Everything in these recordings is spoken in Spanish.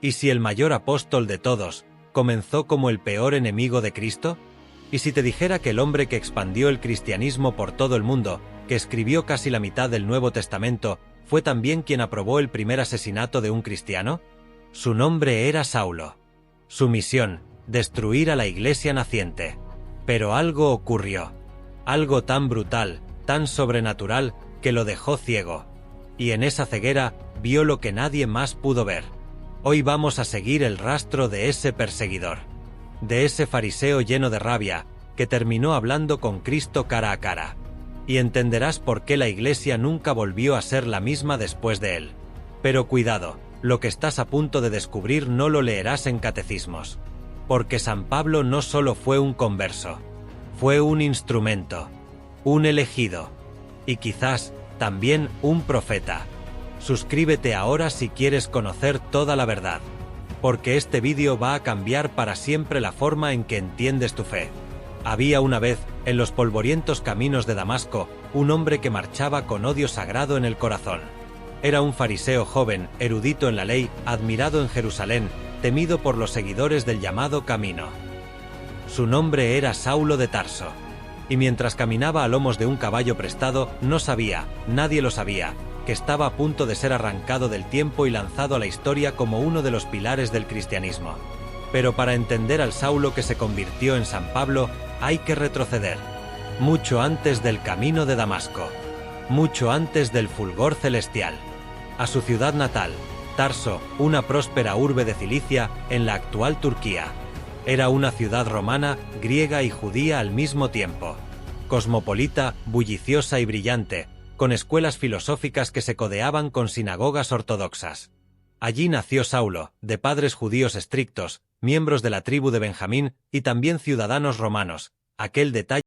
¿Y si el mayor apóstol de todos comenzó como el peor enemigo de Cristo? ¿Y si te dijera que el hombre que expandió el cristianismo por todo el mundo, que escribió casi la mitad del Nuevo Testamento, fue también quien aprobó el primer asesinato de un cristiano? Su nombre era Saulo. Su misión, destruir a la iglesia naciente. Pero algo ocurrió. Algo tan brutal, tan sobrenatural, que lo dejó ciego. Y en esa ceguera vio lo que nadie más pudo ver. Hoy vamos a seguir el rastro de ese perseguidor. De ese fariseo lleno de rabia, que terminó hablando con Cristo cara a cara. Y entenderás por qué la iglesia nunca volvió a ser la misma después de él. Pero cuidado, lo que estás a punto de descubrir no lo leerás en catecismos. Porque San Pablo no solo fue un converso, fue un instrumento, un elegido, y quizás también un profeta. Suscríbete ahora si quieres conocer toda la verdad, porque este vídeo va a cambiar para siempre la forma en que entiendes tu fe. Había una vez, en los polvorientos caminos de Damasco, un hombre que marchaba con odio sagrado en el corazón. Era un fariseo joven, erudito en la ley, admirado en Jerusalén, temido por los seguidores del llamado Camino. Su nombre era Saulo de Tarso. Y mientras caminaba a lomos de un caballo prestado, no sabía, nadie lo sabía, que estaba a punto de ser arrancado del tiempo y lanzado a la historia como uno de los pilares del cristianismo. Pero para entender al Saulo que se convirtió en San Pablo, hay que retroceder. Mucho antes del camino de Damasco. Mucho antes del fulgor celestial. A su ciudad natal, Tarso, una próspera urbe de Cilicia, en la actual Turquía. Era una ciudad romana, griega y judía al mismo tiempo. Cosmopolita, bulliciosa y brillante, con escuelas filosóficas que se codeaban con sinagogas ortodoxas. Allí nació Saulo, de padres judíos estrictos, miembros de la tribu de Benjamín y también ciudadanos romanos. Aquel detalle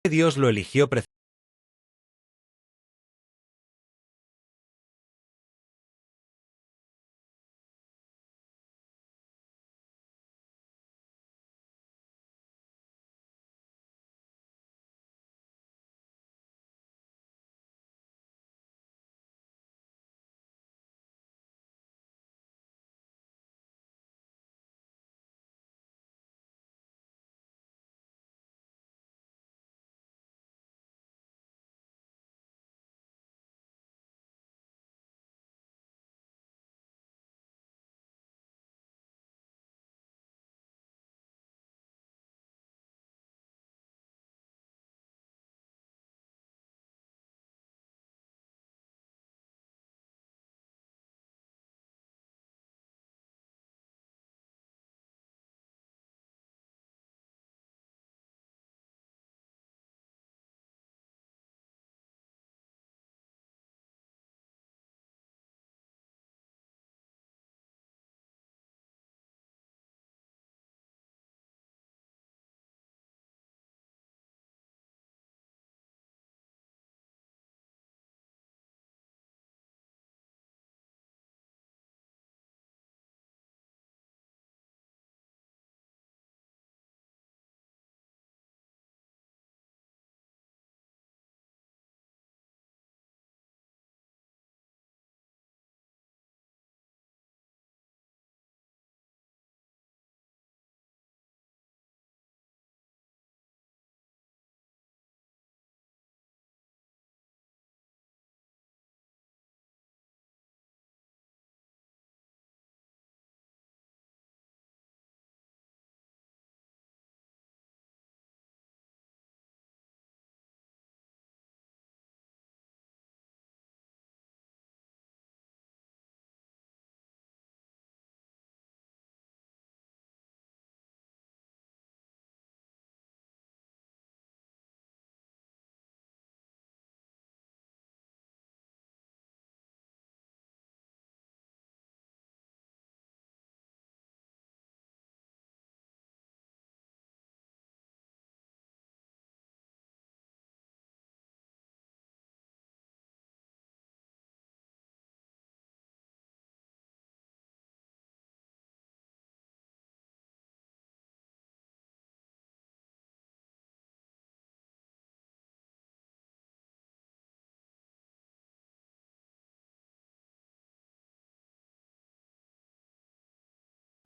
Dios lo eligió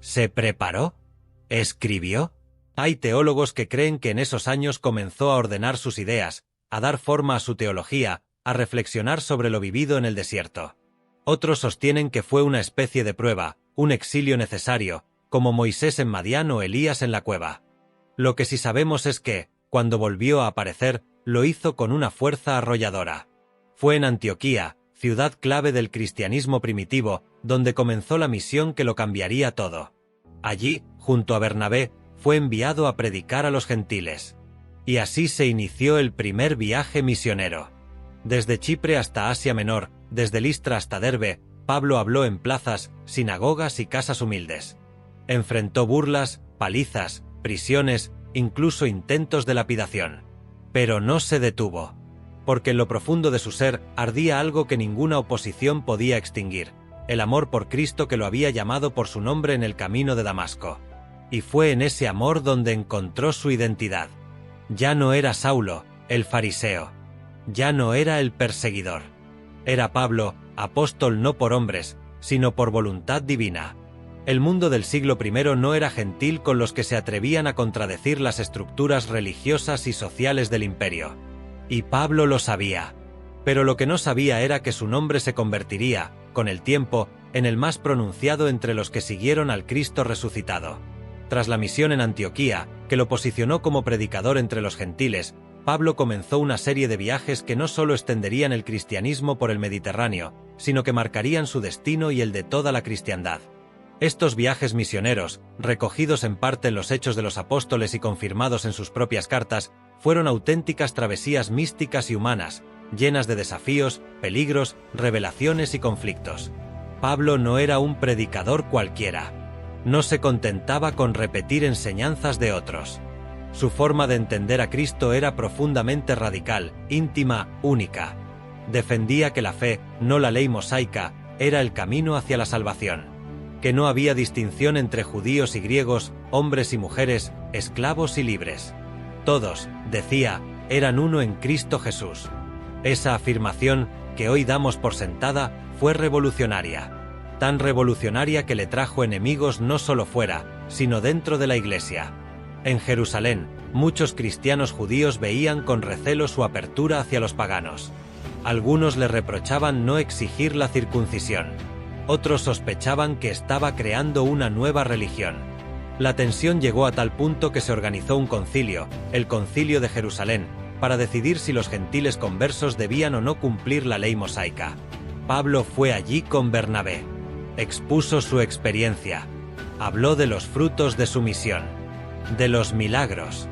¿Se preparó? ¿Escribió? Hay teólogos que creen que en esos años comenzó a ordenar sus ideas, a dar forma a su teología, a reflexionar sobre lo vivido en el desierto. Otros sostienen que fue una especie de prueba, un exilio necesario, como Moisés en Madián o Elías en la cueva. Lo que sí sabemos es que, cuando volvió a aparecer, lo hizo con una fuerza arrolladora. Fue en Antioquía, ciudad clave del cristianismo primitivo, donde comenzó la misión que lo cambiaría todo. Allí, junto a Bernabé, fue enviado a predicar a los gentiles. Y así se inició el primer viaje misionero. Desde Chipre hasta Asia Menor, desde Listra hasta Derbe, Pablo habló en plazas, sinagogas y casas humildes. Enfrentó burlas, palizas, prisiones, incluso intentos de lapidación. Pero no se detuvo. Porque en lo profundo de su ser ardía algo que ninguna oposición podía extinguir, el amor por Cristo que lo había llamado por su nombre en el camino de Damasco. Y fue en ese amor donde encontró su identidad. Ya no era Saulo, el fariseo. Ya no era el perseguidor. Era Pablo, apóstol no por hombres, sino por voluntad divina. El mundo del siglo I no era gentil con los que se atrevían a contradecir las estructuras religiosas y sociales del imperio. Y Pablo lo sabía. Pero lo que no sabía era que su nombre se convertiría, con el tiempo, en el más pronunciado entre los que siguieron al Cristo resucitado. Tras la misión en Antioquía, que lo posicionó como predicador entre los gentiles, Pablo comenzó una serie de viajes que no solo extenderían el cristianismo por el Mediterráneo, sino que marcarían su destino y el de toda la cristiandad. Estos viajes misioneros, recogidos en parte en los Hechos de los Apóstoles y confirmados en sus propias cartas, fueron auténticas travesías místicas y humanas, llenas de desafíos, peligros, revelaciones y conflictos. Pablo no era un predicador cualquiera. No se contentaba con repetir enseñanzas de otros. Su forma de entender a Cristo era profundamente radical, íntima, única. Defendía que la fe, no la ley mosaica, era el camino hacia la salvación. Que no había distinción entre judíos y griegos, hombres y mujeres, esclavos y libres. Todos, decía, eran uno en Cristo Jesús. Esa afirmación, que hoy damos por sentada, fue revolucionaria. Tan revolucionaria que le trajo enemigos no solo fuera, sino dentro de la Iglesia. En Jerusalén, muchos cristianos judíos veían con recelo su apertura hacia los paganos. Algunos le reprochaban no exigir la circuncisión. Otros sospechaban que estaba creando una nueva religión. La tensión llegó a tal punto que se organizó un concilio, el Concilio de Jerusalén, para decidir si los gentiles conversos debían o no cumplir la ley mosaica. Pablo fue allí con Bernabé. Expuso su experiencia. Habló de los frutos de su misión, de los milagros,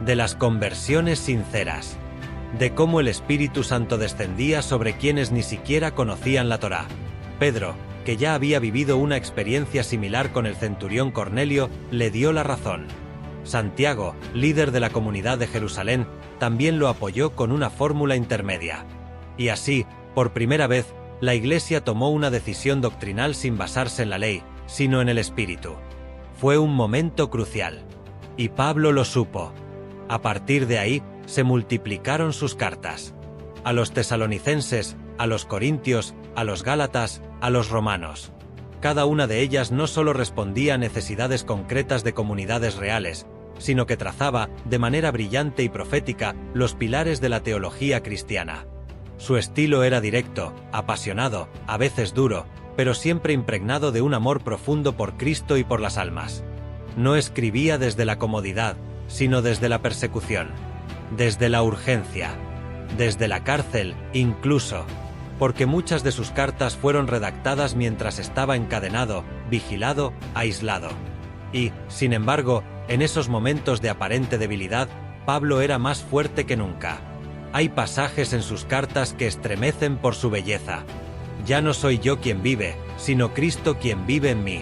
de las conversiones sinceras, de cómo el Espíritu Santo descendía sobre quienes ni siquiera conocían la Torá. Pedro, que ya había vivido una experiencia similar con el centurión Cornelio, le dio la razón. Santiago, líder de la comunidad de Jerusalén, también lo apoyó con una fórmula intermedia. Y así, por primera vez, la Iglesia tomó una decisión doctrinal sin basarse en la ley, sino en el Espíritu. Fue un momento crucial. Y Pablo lo supo. A partir de ahí, se multiplicaron sus cartas. A los tesalonicenses, a los corintios, a los gálatas, a los romanos. Cada una de ellas no solo respondía a necesidades concretas de comunidades reales, sino que trazaba, de manera brillante y profética, los pilares de la teología cristiana. Su estilo era directo, apasionado, a veces duro, pero siempre impregnado de un amor profundo por Cristo y por las almas. No escribía desde la comodidad, sino desde la persecución, desde la urgencia, desde la cárcel, incluso, porque muchas de sus cartas fueron redactadas mientras estaba encadenado, vigilado, aislado. Y, sin embargo, en esos momentos de aparente debilidad, Pablo era más fuerte que nunca. Hay pasajes en sus cartas que estremecen por su belleza. Ya no soy yo quien vive, sino Cristo quien vive en mí.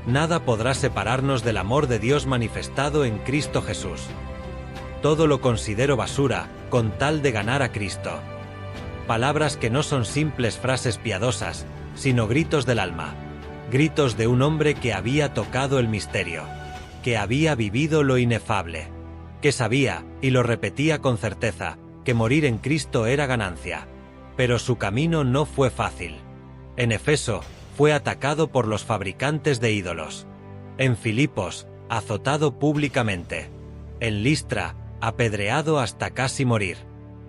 Nada podrá separarnos del amor de Dios manifestado en Cristo Jesús. Todo lo considero basura, con tal de ganar a Cristo. Palabras que no son simples frases piadosas, sino gritos del alma. Gritos de un hombre que había tocado el misterio, que había vivido lo inefable, que sabía, y lo repetía con certeza, que morir en Cristo era ganancia. Pero su camino no fue fácil. En Efeso, fue atacado por los fabricantes de ídolos. En Filipos, azotado públicamente. En Listra, apedreado hasta casi morir.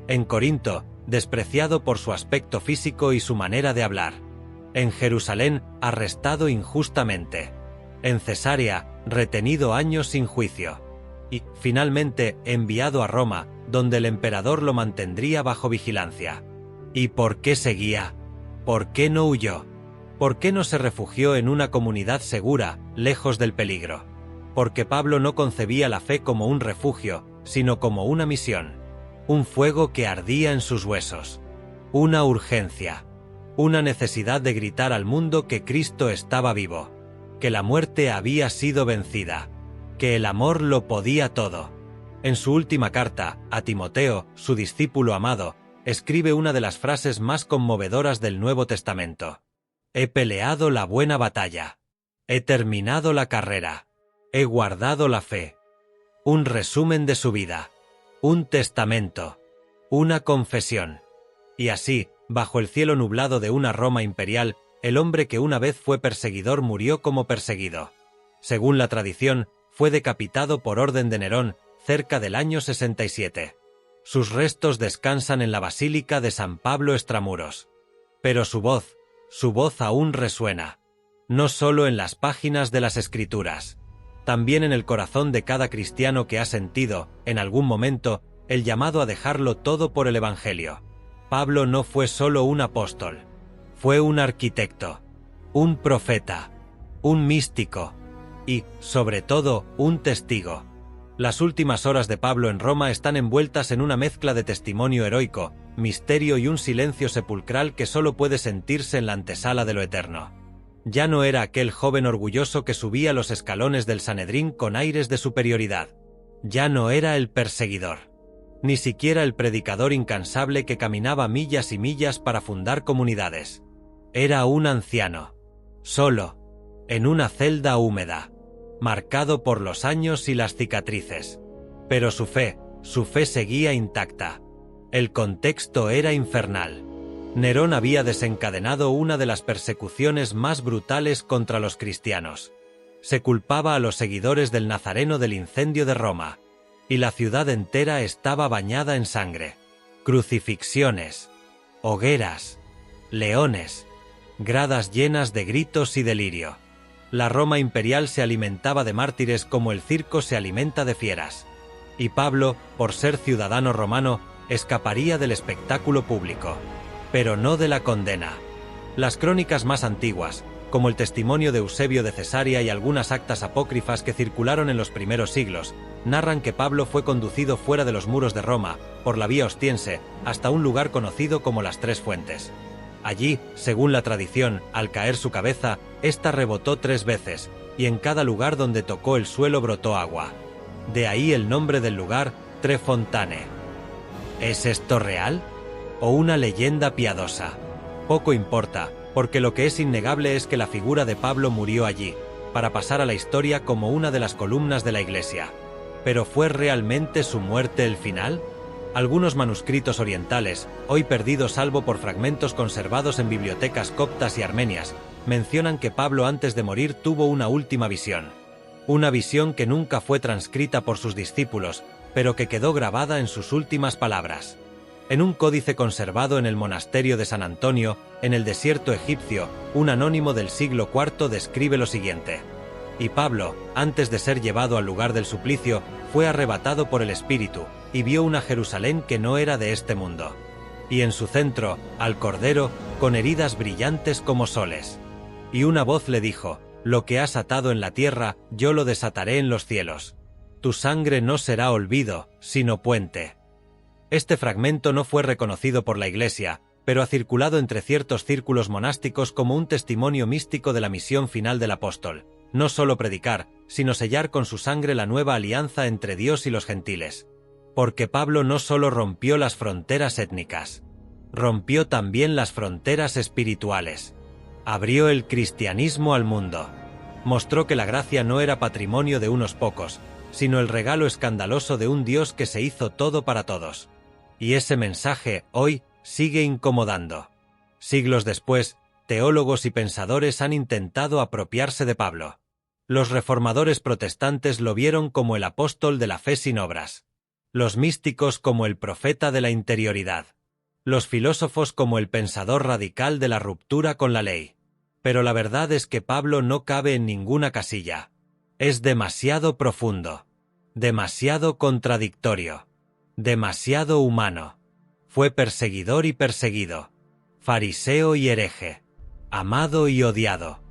En Corinto, despreciado por su aspecto físico y su manera de hablar. En Jerusalén, arrestado injustamente. En Cesarea, retenido años sin juicio. Y, finalmente, enviado a Roma, donde el emperador lo mantendría bajo vigilancia. ¿Y por qué seguía? ¿Por qué no huyó? ¿Por qué no se refugió en una comunidad segura, lejos del peligro? Porque Pablo no concebía la fe como un refugio, sino como una misión. Un fuego que ardía en sus huesos. Una urgencia. Una necesidad de gritar al mundo que Cristo estaba vivo. Que la muerte había sido vencida. Que el amor lo podía todo. En su última carta, a Timoteo, su discípulo amado, escribe una de las frases más conmovedoras del Nuevo Testamento. He peleado la buena batalla. He terminado la carrera. He guardado la fe. Un resumen de su vida. Un testamento. Una confesión. Y así, bajo el cielo nublado de una Roma imperial, el hombre que una vez fue perseguidor murió como perseguido. Según la tradición, fue decapitado por orden de Nerón, cerca del año 67. Sus restos descansan en la Basílica de San Pablo Extramuros. Pero su voz aún resuena. No solo en las páginas de las Escrituras. También en el corazón de cada cristiano que ha sentido, en algún momento, el llamado a dejarlo todo por el Evangelio. Pablo no fue solo un apóstol. Fue un arquitecto, un profeta, un místico y, sobre todo, un testigo. Las últimas horas de Pablo en Roma están envueltas en una mezcla de testimonio heroico, misterio y un silencio sepulcral que solo puede sentirse en la antesala de lo eterno. Ya no era aquel joven orgulloso que subía los escalones del Sanedrín con aires de superioridad. Ya no era el perseguidor, ni siquiera el predicador incansable que caminaba millas y millas para fundar comunidades. Era un anciano, solo, en una celda húmeda, marcado por los años y las cicatrices. Pero su fe seguía intacta. El contexto era infernal. Nerón había desencadenado una de las persecuciones más brutales contra los cristianos. Se culpaba a los seguidores del Nazareno del incendio de Roma, y la ciudad entera estaba bañada en sangre. Crucifixiones, hogueras, leones, gradas llenas de gritos y delirio. La Roma imperial se alimentaba de mártires como el circo se alimenta de fieras. Y Pablo, por ser ciudadano romano, escaparía del espectáculo público, pero no de la condena. Las crónicas más antiguas, como el testimonio de Eusebio de Cesarea y algunas actas apócrifas que circularon en los primeros siglos, narran que Pablo fue conducido fuera de los muros de Roma, por la vía Ostiense, hasta un lugar conocido como las Tres Fuentes. Allí, según la tradición, al caer su cabeza, ésta rebotó 3 veces, y en cada lugar donde tocó el suelo brotó agua. De ahí el nombre del lugar, Tre Fontane. ¿Es esto real? ¿O una leyenda piadosa? Poco importa, porque lo que es innegable es que la figura de Pablo murió allí, para pasar a la historia como una de las columnas de la iglesia. ¿Pero fue realmente su muerte el final? Algunos manuscritos orientales, hoy perdidos salvo por fragmentos conservados en bibliotecas coptas y armenias, mencionan que Pablo antes de morir tuvo una última visión. Una visión que nunca fue transcrita por sus discípulos, pero que quedó grabada en sus últimas palabras. En un códice conservado en el monasterio de San Antonio, en el desierto egipcio, un anónimo del siglo IV describe lo siguiente. Y Pablo, antes de ser llevado al lugar del suplicio, fue arrebatado por el Espíritu, y vio una Jerusalén que no era de este mundo. Y en su centro, al Cordero, con heridas brillantes como soles. Y una voz le dijo: «Lo que has atado en la tierra, yo lo desataré en los cielos. Tu sangre no será olvido, sino puente». Este fragmento no fue reconocido por la Iglesia, pero ha circulado entre ciertos círculos monásticos como un testimonio místico de la misión final del apóstol, no solo predicar, sino sellar con su sangre la nueva alianza entre Dios y los gentiles. Porque Pablo no solo rompió las fronteras étnicas, rompió también las fronteras espirituales. Abrió el cristianismo al mundo. Mostró que la gracia no era patrimonio de unos pocos, sino el regalo escandaloso de un Dios que se hizo todo para todos. Y ese mensaje, hoy, sigue incomodando. Siglos después, teólogos y pensadores han intentado apropiarse de Pablo. Los reformadores protestantes lo vieron como el apóstol de la fe sin obras. Los místicos como el profeta de la interioridad. Los filósofos como el pensador radical de la ruptura con la ley. Pero la verdad es que Pablo no cabe en ninguna casilla. Es demasiado profundo. Demasiado contradictorio. Demasiado humano. Fue perseguidor y perseguido. Fariseo y hereje. Amado y odiado.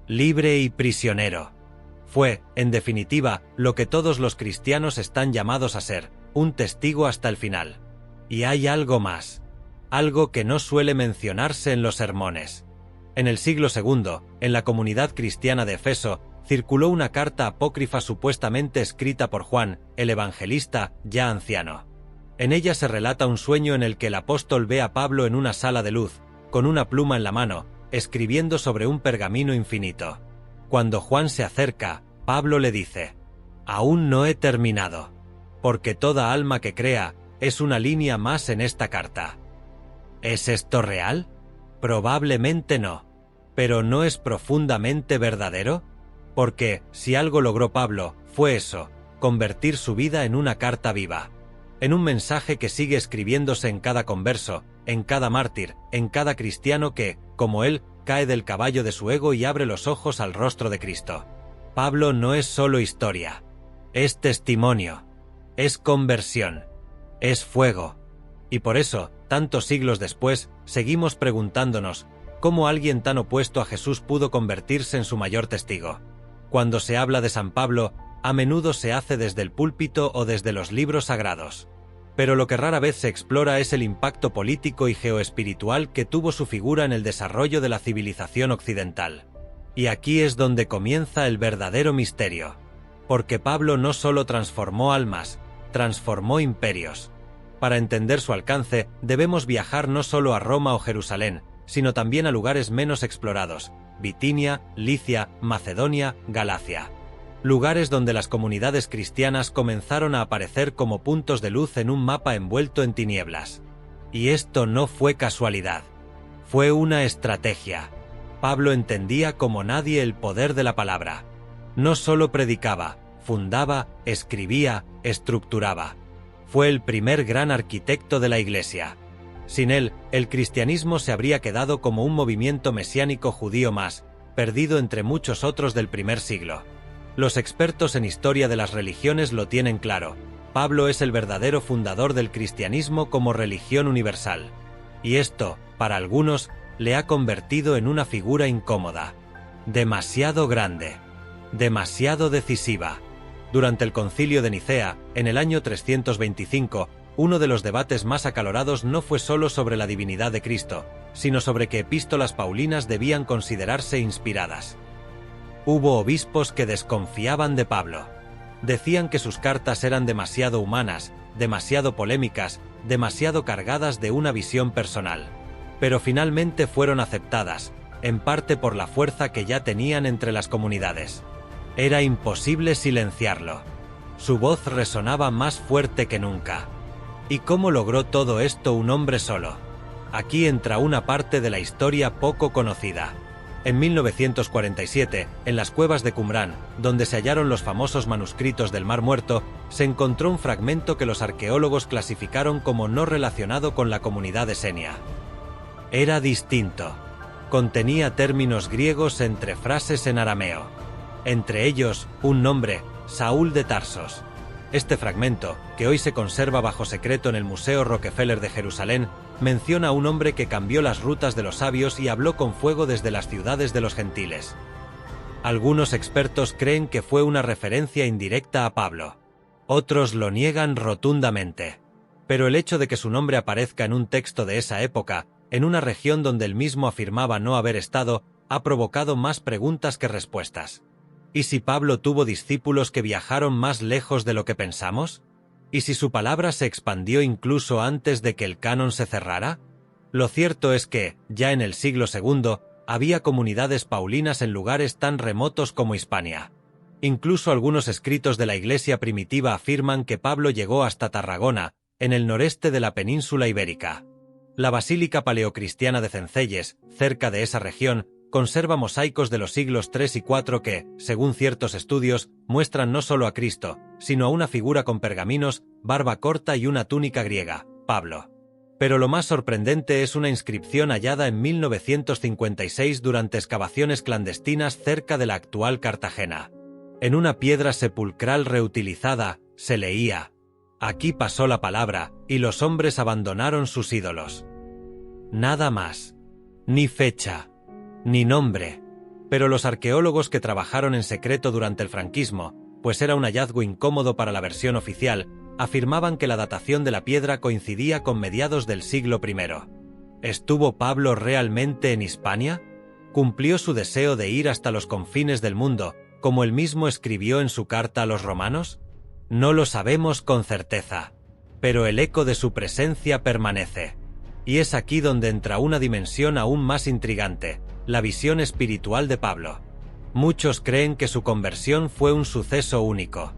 Libre y prisionero. Fue, en definitiva, lo que todos los cristianos están llamados a ser, un testigo hasta el final. Y hay algo más. Algo que no suele mencionarse en los sermones. En el siglo II, en la comunidad cristiana de Efeso, circuló una carta apócrifa supuestamente escrita por Juan, el evangelista, ya anciano. En ella se relata un sueño en el que el apóstol ve a Pablo en una sala de luz, con una pluma en la mano, escribiendo sobre un pergamino infinito. Cuando Juan se acerca, Pablo le dice: «Aún no he terminado, porque toda alma que crea es una línea más en esta carta». ¿Es esto real? Probablemente no. ¿Pero no es profundamente verdadero? Porque, si algo logró Pablo, fue eso, convertir su vida en una carta viva. En un mensaje que sigue escribiéndose en cada converso, en cada mártir, en cada cristiano que, como él, cae del caballo de su ego y abre los ojos al rostro de Cristo. Pablo no es solo historia. Es testimonio. Es conversión. Es fuego. Y por eso, tantos siglos después, seguimos preguntándonos, ¿cómo alguien tan opuesto a Jesús pudo convertirse en su mayor testigo? Cuando se habla de San Pablo, a menudo se hace desde el púlpito o desde los libros sagrados. Pero lo que rara vez se explora es el impacto político y geoespiritual que tuvo su figura en el desarrollo de la civilización occidental. Y aquí es donde comienza el verdadero misterio. porque Pablo no solo transformó almas, transformó imperios. Para entender su alcance, debemos viajar no solo a Roma o Jerusalén, sino también a lugares menos explorados: Bitinia, Licia, Macedonia, Galacia. Lugares donde las comunidades cristianas comenzaron a aparecer como puntos de luz en un mapa envuelto en tinieblas. Y esto no fue casualidad. Fue una estrategia. Pablo entendía como nadie el poder de la palabra. No solo predicaba, fundaba, escribía, estructuraba. Fue el primer gran arquitecto de la Iglesia. Sin él, el cristianismo se habría quedado como un movimiento mesiánico judío más, perdido entre muchos otros del primer siglo. Los expertos en historia de las religiones lo tienen claro: Pablo es el verdadero fundador del cristianismo como religión universal. Y esto, para algunos, le ha convertido en una figura incómoda. Demasiado grande. Demasiado decisiva. Durante el Concilio de Nicea, en el año 325, uno de los debates más acalorados no fue solo sobre la divinidad de Cristo, sino sobre qué epístolas paulinas debían considerarse inspiradas. Hubo obispos que desconfiaban de Pablo. Decían que sus cartas eran demasiado humanas, demasiado polémicas, demasiado cargadas de una visión personal. Pero finalmente fueron aceptadas, en parte por la fuerza que ya tenían entre las comunidades. Era imposible silenciarlo. Su voz resonaba más fuerte que nunca. ¿Y cómo logró todo esto un hombre solo? Aquí entra una parte de la historia poco conocida. En 1947, en las cuevas de Qumrán, donde se hallaron los famosos manuscritos del Mar Muerto, se encontró un fragmento que los arqueólogos clasificaron como no relacionado con la comunidad esenia. Era distinto. Contenía términos griegos entre frases en arameo. Entre ellos, un nombre: Saúl de Tarsos. Este fragmento, que hoy se conserva bajo secreto en el Museo Rockefeller de Jerusalén, menciona a un hombre que cambió las rutas de los sabios y habló con fuego desde las ciudades de los gentiles. Algunos expertos creen que fue una referencia indirecta a Pablo. Otros lo niegan rotundamente. Pero el hecho de que su nombre aparezca en un texto de esa época, en una región donde él mismo afirmaba no haber estado, ha provocado más preguntas que respuestas. ¿Y si Pablo tuvo discípulos que viajaron más lejos de lo que pensamos? ¿Y si su palabra se expandió incluso antes de que el canon se cerrara? Lo cierto es que, ya en el siglo II, había comunidades paulinas en lugares tan remotos como Hispania. Incluso algunos escritos de la Iglesia primitiva afirman que Pablo llegó hasta Tarragona, en el noreste de la península ibérica. La Basílica Paleocristiana de Cencelles, cerca de esa región, conserva mosaicos de los siglos III y IV que, según ciertos estudios, muestran no solo a Cristo, sino a una figura con pergaminos, barba corta y una túnica griega: Pablo. Pero lo más sorprendente es una inscripción hallada en 1956 durante excavaciones clandestinas cerca de la actual Cartagena. En una piedra sepulcral reutilizada, se leía: «Aquí pasó la palabra, y los hombres abandonaron sus ídolos». Nada más. Ni fecha. Ni nombre. Pero los arqueólogos que trabajaron en secreto durante el franquismo, pues era un hallazgo incómodo para la versión oficial, afirmaban que la datación de la piedra coincidía con mediados del siglo I. ¿Estuvo Pablo realmente en Hispania? ¿Cumplió su deseo de ir hasta los confines del mundo, como él mismo escribió en su carta a los romanos? No lo sabemos con certeza, pero el eco de su presencia permanece. Y es aquí donde entra una dimensión aún más intrigante: la visión espiritual de Pablo. Muchos creen que su conversión fue un suceso único.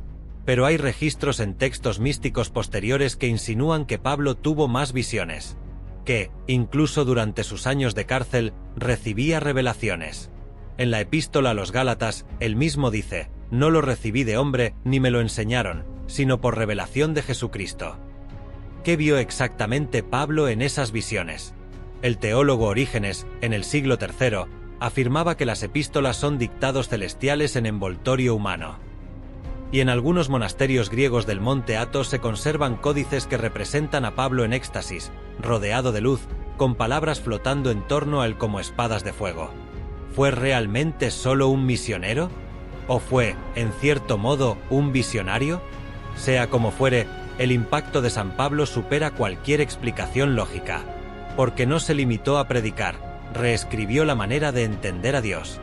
Pero hay registros en textos místicos posteriores que insinúan que Pablo tuvo más visiones. Que, incluso durante sus años de cárcel, recibía revelaciones. En la epístola a los Gálatas, él mismo dice: «No lo recibí de hombre, ni me lo enseñaron, sino por revelación de Jesucristo». ¿Qué vio exactamente Pablo en esas visiones? El teólogo Orígenes, en el siglo III, afirmaba que las epístolas son dictados celestiales en envoltorio humano. Y en algunos monasterios griegos del monte Athos se conservan códices que representan a Pablo en éxtasis, rodeado de luz, con palabras flotando en torno a él como espadas de fuego. ¿Fue realmente solo un misionero? ¿O fue, en cierto modo, un visionario? Sea como fuere, el impacto de San Pablo supera cualquier explicación lógica. Porque no se limitó a predicar, reescribió la manera de entender a Dios.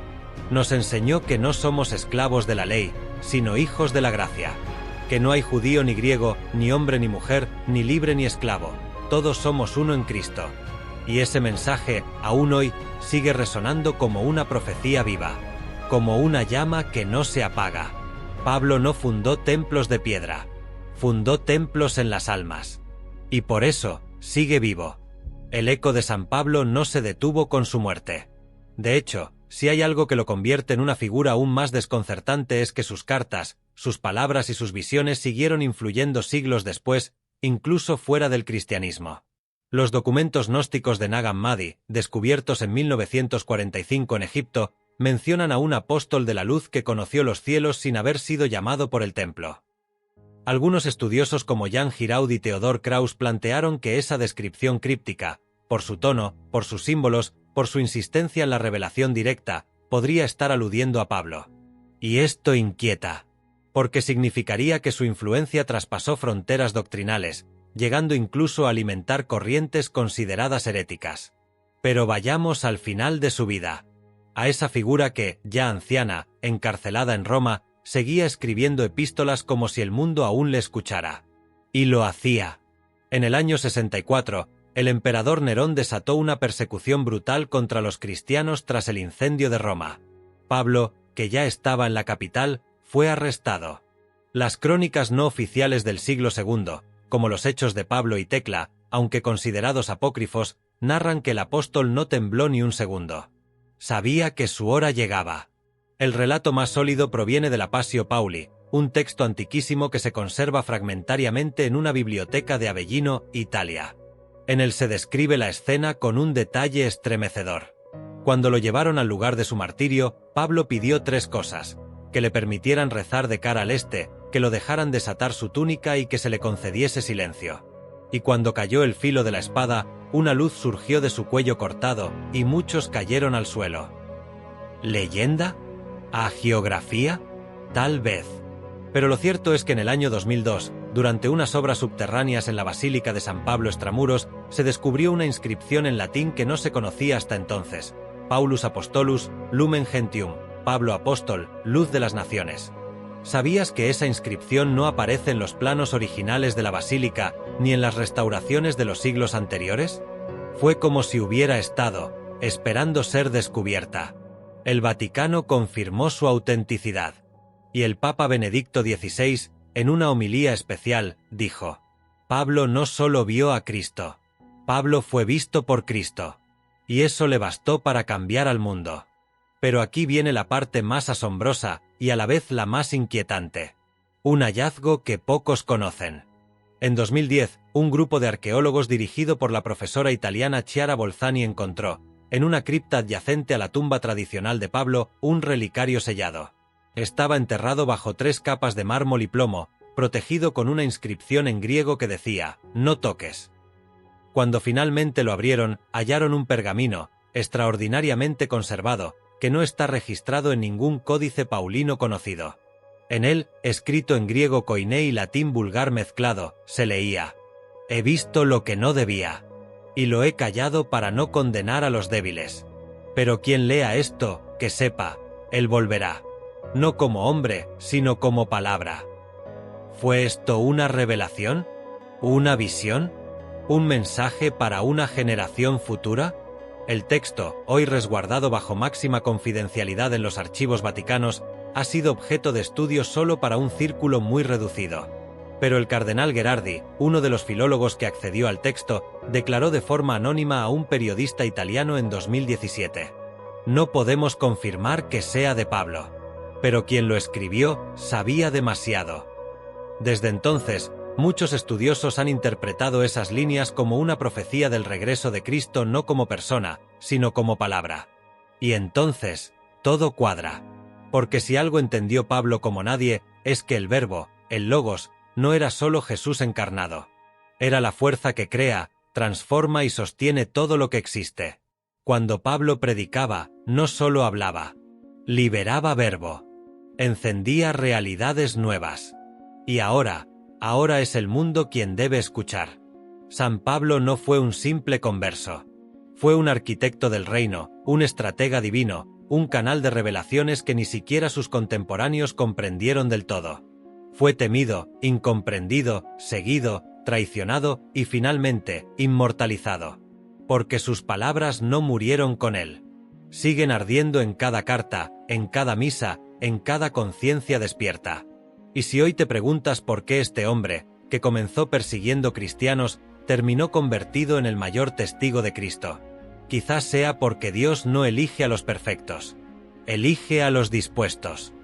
Nos enseñó que no somos esclavos de la ley, sino hijos de la gracia. Que no hay judío ni griego, ni hombre ni mujer, ni libre ni esclavo, todos somos uno en Cristo. Y ese mensaje, aún hoy, sigue resonando como una profecía viva, como una llama que no se apaga. Pablo no fundó templos de piedra, fundó templos en las almas. Y por eso, sigue vivo. El eco de San Pablo no se detuvo con su muerte. De hecho, si hay algo que lo convierte en una figura aún más desconcertante es que sus cartas, sus palabras y sus visiones siguieron influyendo siglos después, incluso fuera del cristianismo. Los documentos gnósticos de Nag Hammadi, descubiertos en 1945 en Egipto, mencionan a un apóstol de la luz que conoció los cielos sin haber sido llamado por el templo. Algunos estudiosos como Jan Giraud y Theodor Krauss plantearon que esa descripción críptica, por su tono, por sus símbolos, por su insistencia en la revelación directa, podría estar aludiendo a Pablo. Y esto inquieta, porque significaría que su influencia traspasó fronteras doctrinales, llegando incluso a alimentar corrientes consideradas heréticas. Pero vayamos al final de su vida, a esa figura que, ya anciana, encarcelada en Roma, seguía escribiendo epístolas como si el mundo aún le escuchara. Y lo hacía. En el año 64, el emperador Nerón desató una persecución brutal contra los cristianos tras el incendio de Roma. Pablo, que ya estaba en la capital, fue arrestado. Las crónicas no oficiales del siglo II, como los Hechos de Pablo y Tecla, aunque considerados apócrifos, narran que el apóstol no tembló ni un segundo. Sabía que su hora llegaba. El relato más sólido proviene de la Passio Pauli, un texto antiquísimo que se conserva fragmentariamente en una biblioteca de Avellino, Italia. En él se describe la escena con un detalle estremecedor. Cuando lo llevaron al lugar de su martirio, Pablo pidió 3 cosas: que le permitieran rezar de cara al este, que lo dejaran desatar su túnica y que se le concediese silencio. Y cuando cayó el filo de la espada, una luz surgió de su cuello cortado, y muchos cayeron al suelo. ¿Leyenda? ¿Hagiografía? Tal vez. Pero lo cierto es que en el año 2002, durante unas obras subterráneas en la Basílica de San Pablo Extramuros, se descubrió una inscripción en latín que no se conocía hasta entonces: Paulus Apostolus, Lumen Gentium, Pablo Apóstol, Luz de las Naciones. ¿Sabías que esa inscripción no aparece en los planos originales de la Basílica ni en las restauraciones de los siglos anteriores? Fue como si hubiera estado, esperando ser descubierta. El Vaticano confirmó su autenticidad. Y el Papa Benedicto XVI, en una homilía especial, dijo: Pablo no solo vio a Cristo, Pablo fue visto por Cristo. Y eso le bastó para cambiar al mundo. Pero aquí viene la parte más asombrosa y a la vez la más inquietante. Un hallazgo que pocos conocen. En 2010, un grupo de arqueólogos dirigido por la profesora italiana Chiara Bolzani encontró, en una cripta adyacente a la tumba tradicional de Pablo, un relicario sellado. Estaba enterrado bajo 3 capas de mármol y plomo, protegido con una inscripción en griego que decía: no toques. Cuando finalmente lo abrieron, hallaron un pergamino, extraordinariamente conservado, que no está registrado en ningún códice paulino conocido. En él, escrito en griego koiné y latín vulgar mezclado, se leía: he visto lo que no debía, y lo he callado para no condenar a los débiles. Pero quien lea esto, que sepa, él volverá. No como hombre, sino como palabra. ¿Fue esto una revelación? ¿Una visión? ¿Un mensaje para una generación futura? El texto, hoy resguardado bajo máxima confidencialidad en los archivos vaticanos, ha sido objeto de estudio solo para un círculo muy reducido. Pero el cardenal Gherardi, uno de los filólogos que accedió al texto, declaró de forma anónima a un periodista italiano en 2017: no podemos confirmar que sea de Pablo. Pero quien lo escribió sabía demasiado. Desde entonces, muchos estudiosos han interpretado esas líneas como una profecía del regreso de Cristo no como persona, sino como palabra. Y entonces, todo cuadra. Porque si algo entendió Pablo como nadie, es que el Verbo, el Logos, no era solo Jesús encarnado. Era la fuerza que crea, transforma y sostiene todo lo que existe. Cuando Pablo predicaba, no solo hablaba. Liberaba verbo. Encendía realidades nuevas. Y ahora es el mundo quien debe escuchar. San Pablo no fue un simple converso. Fue un arquitecto del reino, un estratega divino, un canal de revelaciones que ni siquiera sus contemporáneos comprendieron del todo. Fue temido, incomprendido, seguido, traicionado y finalmente inmortalizado. Porque sus palabras no murieron con él. Siguen ardiendo en cada carta, en cada misa, en cada conciencia despierta. Y si hoy te preguntas por qué este hombre, que comenzó persiguiendo cristianos, terminó convertido en el mayor testigo de Cristo, quizás sea porque Dios no elige a los perfectos, elige a los dispuestos.